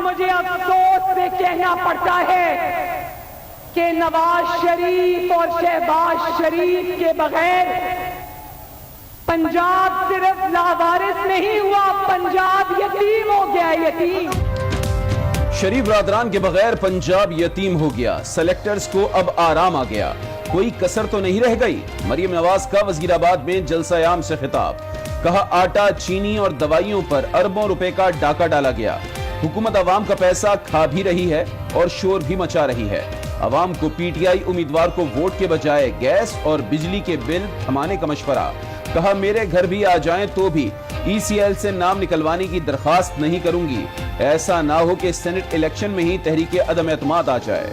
مجھے افسوس سے کہنا پڑتا ہے کہ نواز شریف اور شہباز شریف کے بغیر پنجاب صرف لاوارث نہیں ہوا، پنجاب یتیم ہو گیا، یتیم۔ شریف برادران کے بغیر پنجاب یتیم ہو گیا، سلیکٹرز کو اب آرام آ گیا، کوئی کسر تو نہیں رہ گئی۔ مریم نواز کا وزیر آباد میں جلسہ عام سے خطاب، کہا آٹا، چینی اور دوائیوں پر اربوں روپے کا ڈاکہ ڈالا گیا، حکومت عوام کا پیسہ کھا بھی رہی ہے اور شور بھی مچا رہی ہے۔ عوام کو پی ٹی آئی امیدوار کو ووٹ کے بجائے گیس اور بجلی کے بل تھمانے کا مشورہ، کہا میرے گھر بھی آ جائیں تو بھی ای سی ایل سے نام نکلوانے کی درخواست نہیں کروں گی، ایسا نہ ہو کہ سینٹ الیکشن میں ہی تحریک عدم اعتماد آ جائے۔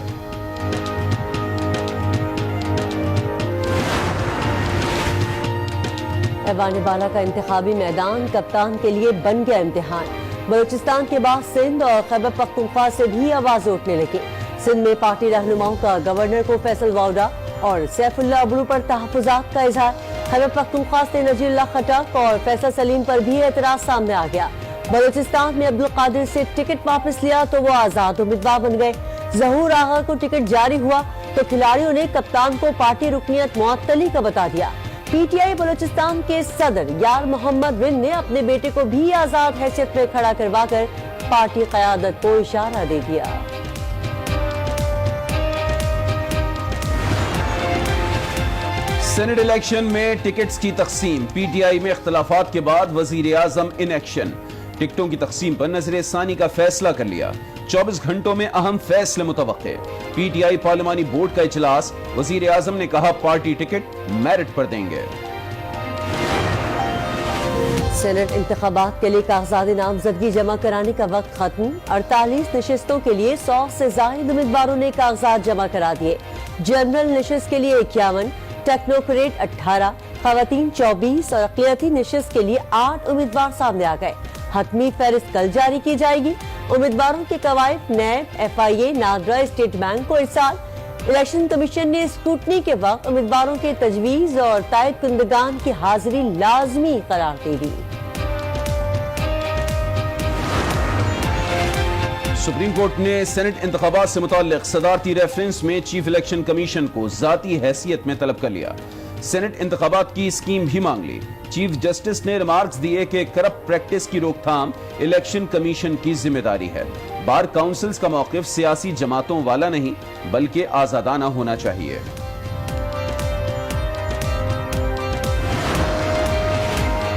ایوان بالا کا انتخابی میدان کپتان کے لیے بن گیا امتحان، بلوچستان کے بعد سندھ اور خیبر پختونخوا سے بھی آواز اٹھنے لگی۔ سندھ میں پارٹی رہنماؤں کا گورنر کو فیصل واؤڈا اور سیف اللہ ابرو پر تحفظات کا اظہار، خیبر پختونخوا سے نذیر اللہ خٹک اور فیصل سلیم پر بھی اعتراض سامنے آ گیا۔ بلوچستان میں عبدالقادر سے ٹکٹ واپس لیا تو وہ آزاد امیدوار بن گئے، ظہور آغا کو ٹکٹ جاری ہوا تو کھلاڑیوں نے کپتان کو پارٹی رکنیت معطلی کا بتا دیا۔ پی ٹی آئی بلوچستان کے صدر یار محمد رن نے اپنے بیٹے کو بھی آزاد حیثیت میں کھڑا کروا کر پارٹی قیادت کو اشارہ دے دیا۔ سینٹ الیکشن میں ٹکٹس کی تقسیم، پی ٹی آئی میں اختلافات کے بعد وزیر اعظم ان ایکشن، ٹکٹوں کی تقسیم پر نظر ثانی کا فیصلہ کر لیا، 24 گھنٹوں میں اہم فیصلے متوقع۔ پی ٹی آئی پارلیمانی بورڈ کا اجلاس، وزیر اعظم نے کہا پارٹی ٹکٹ میرٹ پر دیں گے۔ سینٹ انتخابات کے لیے کاغذات نامزدگی جمع کرانے کا وقت ختم، 48 نشستوں کے لیے 100 سے زائد امیدواروں نے کاغذات جمع کرا دیے۔ جنرل نشست کے لیے 51، ٹیکنوکریٹ 18، خواتین 24 اور اقلیتی نشست کے لیے 8 امیدوار سامنے آ گئے۔ حتمی فہرست کل جاری کی جائے گی۔ امیدواروں کے قواعد نیب، ایف آئی اے، ناگرا اسٹیٹ بینک کو ارسال۔ الیکشن کمیشن نے اسکروٹنی کے وقت امیدواروں کے تجویز اور تائید کنندگان کی حاضری لازمی قرار دے دی۔ سپریم کورٹ نے سینٹ انتخابات سے متعلق صدارتی ریفرنس میں چیف الیکشن کمیشن کو ذاتی حیثیت میں طلب کر لیا، سینٹ انتخابات کی اسکیم بھی مانگ لی۔ چیف جسٹس نے ریمارکس دیے کہ کرپٹ پریکٹس کی روک تھام الیکشن کمیشن کی ذمہ داری ہے، بار کاؤنسلز کا موقف سیاسی جماعتوں والا نہیں بلکہ آزادانہ ہونا چاہیے۔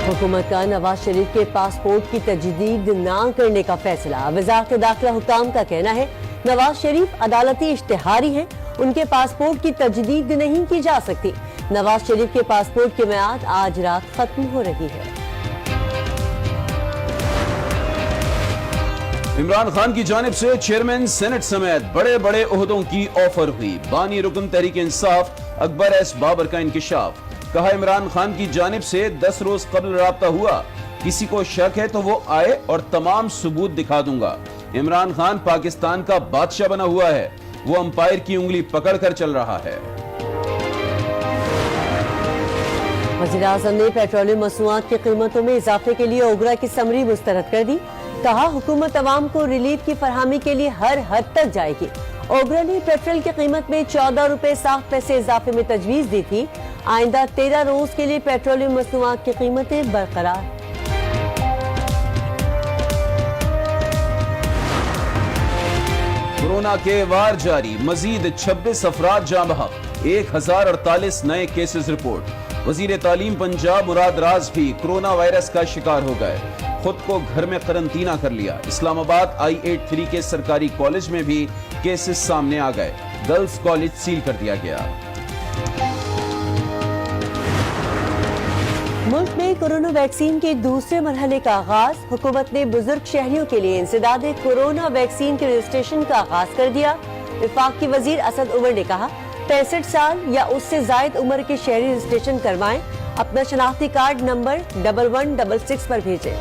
حکومت کا نواز شریف کے پاسپورٹ کی تجدید نہ کرنے کا فیصلہ، وزارت داخلہ حکام کا کہنا ہے نواز شریف عدالتی اشتہاری ہیں، ان کے پاسپورٹ کی تجدید نہیں کی جا سکتی۔ نواز شریف کے پاسپورٹ کی میعاد آج رات ختم ہو رہی ہے۔ عمران خان کی جانب سے چیئرمین سینٹ سمیت بڑے بڑے عہدوں کی آفر ہوئی، بانی رکن تحریک انصاف اکبر ایس بابر کا انکشاف، کہا عمران خان کی جانب سے 10 روز قبل رابطہ ہوا، کسی کو شک ہے تو وہ آئے اور تمام ثبوت دکھا دوں گا۔ عمران خان پاکستان کا بادشاہ بنا ہوا ہے، وہ امپائر کی انگلی پکڑ کر چل رہا ہے۔ وزیر اعظم نے پیٹرولیم مصنوعات کی قیمتوں میں اضافے کے لیے اوگرا کی سمری مسترد کر دی، کہا حکومت عوام کو ریلیف کی فراہمی کے لیے ہر حد تک جائے گی۔ اوگرا نے پیٹرول کی قیمت میں 14 روپے 60 پیسے اضافے میں تجویز دی تھی، آئندہ 13 روز کے لیے پیٹرولیم مصنوعات کی قیمتیں برقرار۔ کورونا کے وار جاری، مزید 26 افراد جاں بحق، 1048 نئے کیسز رپورٹ۔ وزیر تعلیم پنجاب مراد راز بھی کورونا وائرس کا شکار ہو گئے، خود کو گھر میں قرنطینہ کر لیا۔ اسلام آباد I-83 کے سرکاری کالج میں بھی کیسز سامنے آ گئے، گرلز کالج سیل کر دیا گیا۔ ملک میں کورونا ویکسین کے دوسرے مرحلے کا آغاز، حکومت نے بزرگ شہریوں کے لیے انسداد کورونا ویکسین کے رجسٹریشن کا آغاز کر دیا۔ وفاق کی وزیر اسد عمر نے کہا 65 سال یا اس سے زائد عمر کے شہری رجسٹریشن کروائیں، اپنا شناختی کارڈ نمبر 1166 پر بھیجیں۔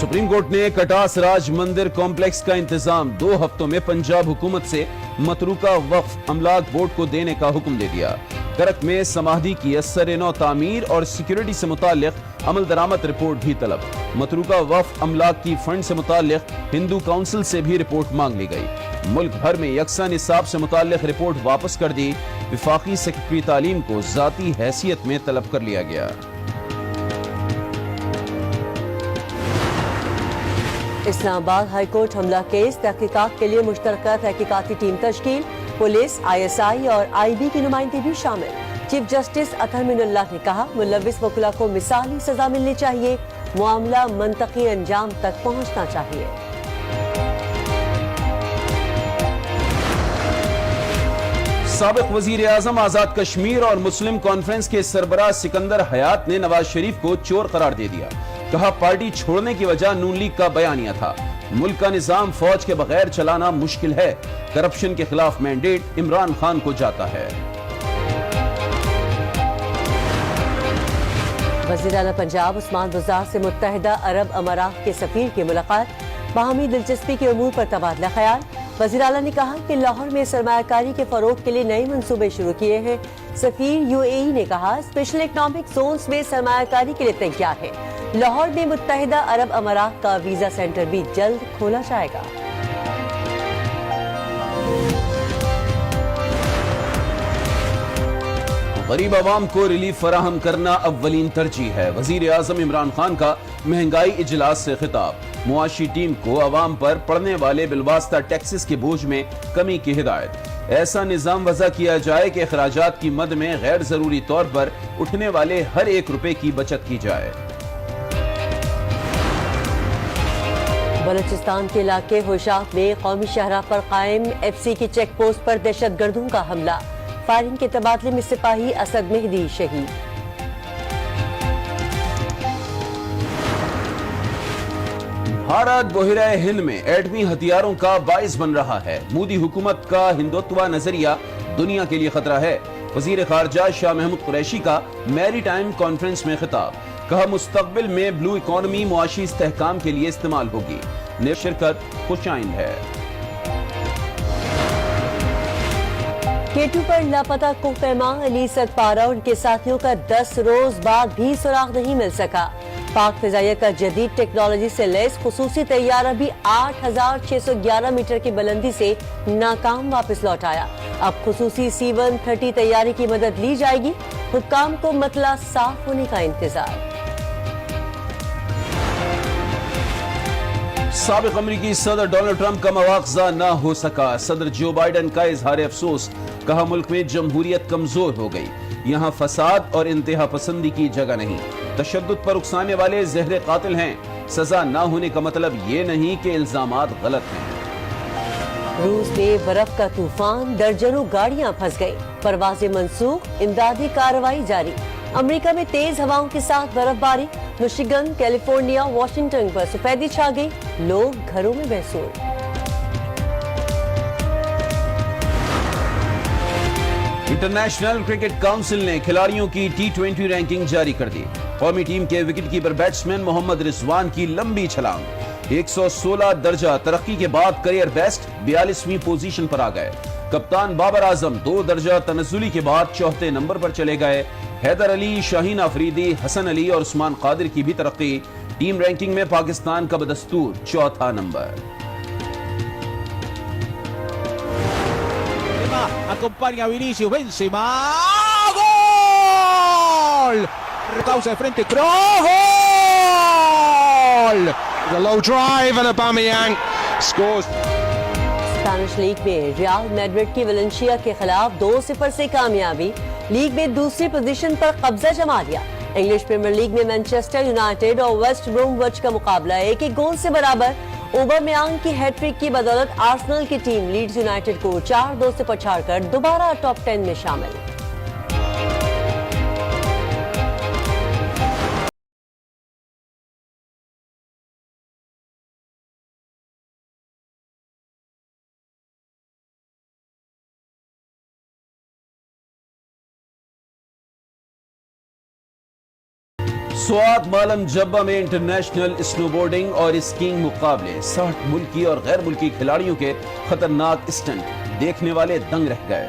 سپریم کورٹ نے کٹاس راج مندر کمپلیکس کا انتظام 2 ہفتوں میں پنجاب حکومت سے متروکہ وقف املاک بورڈ کو دینے کا حکم دے دیا، کرک میں سمادھی کی اثر نو تعمیر اور سیکیورٹی سے متعلق عمل درآمد رپورٹ بھی طلب. متروکہ وقف املاک کی فنڈ سے متعلق ہندو کونسل سے بھی رپورٹ مانگ لی گئی. ملک بھر میں یکساں نصاب سے متعلق رپورٹ واپس کر دی. وفاقی سیکرٹری تعلیم کو ذاتی حیثیت میں طلب کر لیا گیا. اسلام آباد ہائی کورٹ حملہ کیس تحقیقات کے لیے مشترکہ تحقیقاتی ٹیم تشکیل. پولیس، ISI اور IB کی نمائندے بھی شامل. چیف جسٹس اطہر من اللہ نے کہا ملوث وکلا کو مثالی سزا ملنی چاہیے. معاملہ منطقی انجام تک پہنچنا چاہیے. سابق وزیر اعظم آزاد کشمیر اور مسلم کانفرنس کے سربراہ سکندر حیات نے نواز شریف کو چور قرار دے دیا. کہا پارٹی چھوڑنے کی وجہ نون لیگ کا بیانیہ تھا. ملک کا نظام فوج کے بغیر چلانا مشکل ہے. کرپشن کے خلاف مینڈیٹ عمران خان کو جاتا ہے. وزیر اعلیٰ پنجاب عثمان بزدار سے متحدہ عرب امارات کے سفیر کی ملاقات. باہمی دلچسپی کے امور پر تبادلہ خیال. وزیر اعلیٰ نے کہا کہ لاہور میں سرمایہ کاری کے فروغ کے لیے نئے منصوبے شروع کیے ہیں. سفیر UAE نے کہا اسپیشل اکنامک زونز میں سرمایہ کاری کے لیے تیار ہے. لاہور میں متحدہ عرب امارات کا ویزا سینٹر بھی جلد کھولا جائے گا. غریب عوام کو ریلیف فراہم کرنا اولین ترجیح ہے. وزیر اعظم عمران خان کا مہنگائی اجلاس سے خطاب. معاشی ٹیم کو عوام پر پڑنے والے بالواسطہ ٹیکسز کے بوجھ میں کمی کی ہدایت. ایسا نظام وضع کیا جائے کہ اخراجات کی مد میں غیر ضروری طور پر اٹھنے والے ہر 1 روپے کی بچت کی جائے. بلوچستان کے علاقے ہوشاف میں قومی شاہراہ پر قائم FC کی چیک پوسٹ پر دہشت گردوں کا حملہ. فائرنگ کے تبادلے میں سپاہی اسد مہدی شہید. بھارت بحیرہ ہند میں ایٹمی ہتھیاروں کا باعث بن رہا ہے. مودی حکومت کا ہندوتوا نظریہ دنیا کے لیے خطرہ ہے. وزیر خارجہ شاہ محمود قریشی کا میری ٹائم کانفرنس میں خطاب. کہا مستقبل میں بلو اکانومی معاشی استحکام کے لیے استعمال ہوگی. شرکت خوش آئند ہے. K2 پر لاپتہ کوہ پیما علی ستپارہ اور ان کے ساتھیوں کا 10 روز بعد بھی سراغ نہیں مل سکا. پاک فضائیہ کا جدید ٹیکنالوجی سے لیس خصوصی طیارہ بھی 8611 میٹر کی بلندی سے ناکام واپس لوٹ آیا. اب خصوصی C-130 طیارے کی مدد لی جائے گی. حکام کو مسئلہ صاف ہونے کا انتظار. سابق امریکی صدر ڈونلڈ ٹرمپ کا مواخذہ نہ ہو سکا. صدر جو بائیڈن کا اظہار افسوس. کہا ملک میں جمہوریت کمزور ہو گئی. یہاں فساد اور انتہا پسندی کی جگہ نہیں. تشدد پر اکسانے والے زہر قاتل ہیں. سزا نہ ہونے کا مطلب یہ نہیں کہ الزامات غلط ہیں. روس میں برف کا طوفان، درجنوں گاڑیاں پھنس گئی. پروازیں منسوخ، امدادی کارروائی جاری. امریکہ میں تیز ہواؤں کے ساتھ برف باری. مشیگن، کیلیفورنیا، واشنگٹن پر سفیدی چھا گئی. لوگ گھروں میں محصور. انٹرنیشنل کرکٹ کونسل نے کھلاڑیوں کی T20 رینکنگ جاری کر دی. قومی ٹیم کے وکٹ کیپر بیٹسمین محمد رضوان کی لمبی چھلانگ. 116 درجہ ترقی کے بعد کریئر بیسٹ 42ویں پوزیشن پر آ گئے. کپتان بابر اعظم 2 درجہ تنزلی کے بعد 4تھے نمبر پر چلے گئے. حیدر علی، شاہین آفریدی، حسن علی اور عثمان قادر کی بھی ترقی. ٹیم رینکنگ میں پاکستان کا بدستور 4تھا number. Acompaña a Vinicius, Benzema, ¡gol! Causa de frente, Kroos, ¡gol! A low drive and Aubameyang scores. Spanish league میں ریال میڈرڈ کی ویلنسیا کے خلاف 2-0 سے کامیابی. لیگ میں دوسری پوزیشن پر قبضہ جما لیا. انگلش پریمیئر لیگ میں مانچسٹر یونائیٹڈ اور ویسٹ بروموچ کا مقابلہ 1-1 گول سے برابر. اوبامیانگ کی ہیٹ ٹرک کی بدولت آرسنل کی ٹیم لیڈز یونائیٹڈ کو 4-2 سے پچھاڑ کر دوبارہ ٹاپ 10 میں شامل. سوات مالم جبہ میں انٹرنیشنل سنو بورڈنگ اور اسکینگ مقابلے. 60 ملکی اور غیر ملکی کھلاڑیوں کے خطرناک اسٹنٹ. دیکھنے والے دنگ رہ گئے.